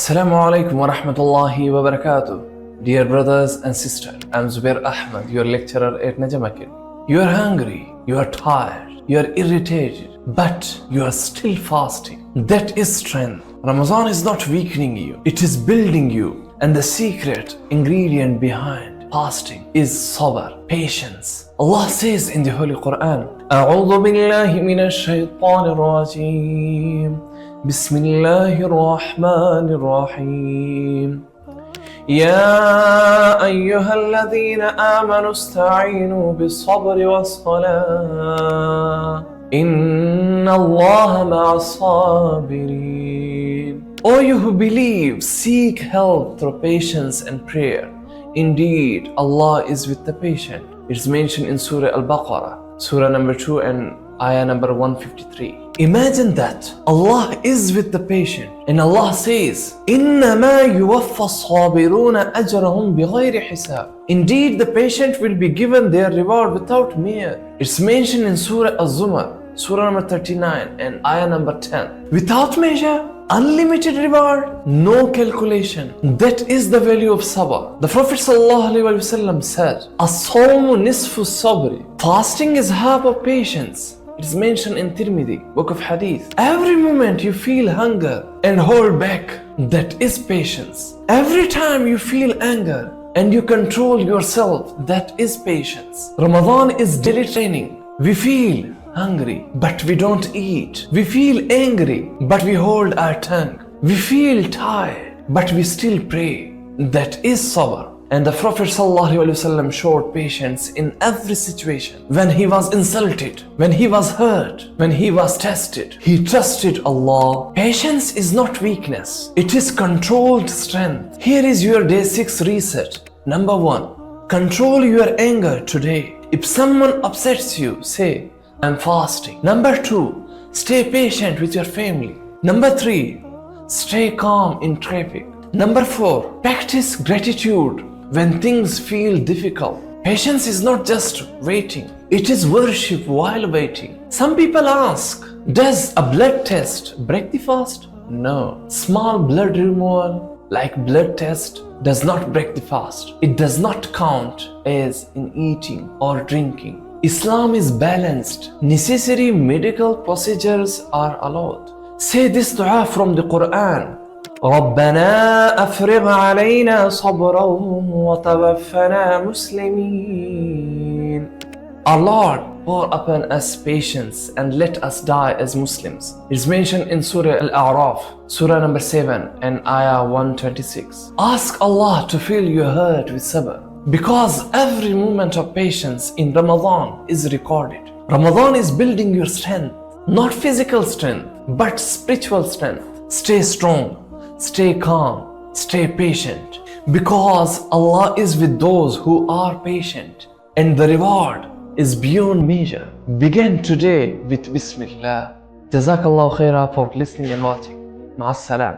Assalamu alaikum wa rahmatullahi wa barakatuh. Dear brothers and sisters, I'm Zubair Ahmad, your lecturer at Najam Academy. You are hungry, you are tired, you are irritated, but you are still fasting. That is strength. Ramadan is not weakening you, it is building you. And the secret ingredient behind fasting is sabr, patience. Allah says in the Holy Quran, أعوذ بالله من الشيطان الرجيم بسم الله الرحمن الرحيم يا أيها الذين آمنوا استعينوا بالصبر والصلاة إن الله مع الصابرين. O you who believe, seek help through patience and prayer. Indeed, Allah is with the patient. It's mentioned in Surah Al-Baqarah, Surah number 2 and ayah number 153. Imagine that Allah is with the patient and Allah says, إِنَّمَا يُوَفَّ الصَّابِرُونَ أَجْرَهُمْ بِغَيْرِ حِسَابٍ. Indeed, the patient will be given their reward without measure. It's mentioned in Surah Az-Zumar, Surah number 39 and ayah number 10. Without measure, unlimited reward, no calculation. That is the value of sabr. The Prophet ﷺ said, As-sawmu nisfu sabri. Fasting is half of patience. It is mentioned in Tirmidhi, book of Hadith. Every moment you feel hunger and hold back, that is patience. Every time you feel anger and you control yourself, that is patience. Ramadan is daily training. We feel hungry, but we don't eat. We feel angry, but we hold our tongue. We feel tired, but we still pray. That is sabr. And the Prophet ﷺ showed patience in every situation. When he was insulted, when he was hurt, when he was tested, he trusted Allah. Patience is not weakness, it is controlled strength. Here is your day 6 reset. Number 1, control your anger today. If someone upsets you, say, I'm fasting. Number 2, stay patient with your family. Number 3, stay calm in traffic. Number 4, practice gratitude when things feel difficult. Patience is not just waiting, it is worship while waiting. Some people ask, does a blood test break the fast? No. Small blood removal like blood test does not break the fast. It does not count as in eating or drinking. Islam is balanced. Necessary medical procedures are allowed. Say this dua from the Quran. رَبَّنَا أَفْرِغْ عَلَيْنَا صَبْرًا وَتَوَفَّنَا مُسْلِمِينَ. Our Lord, pour upon us patience and let us die as Muslims. It is mentioned in Surah Al-A'raf, Surah number 7 and ayah 126. Ask Allah to fill your heart with sabr, because every moment of patience in Ramadan is recorded. Ramadan is building your strength, not physical strength, but spiritual strength. Stay strong, stay calm, stay patient, because Allah is with those who are patient, and the reward is beyond measure. Begin today with Bismillah. Jazakallahu khaira for listening and watching. Ma'as salam.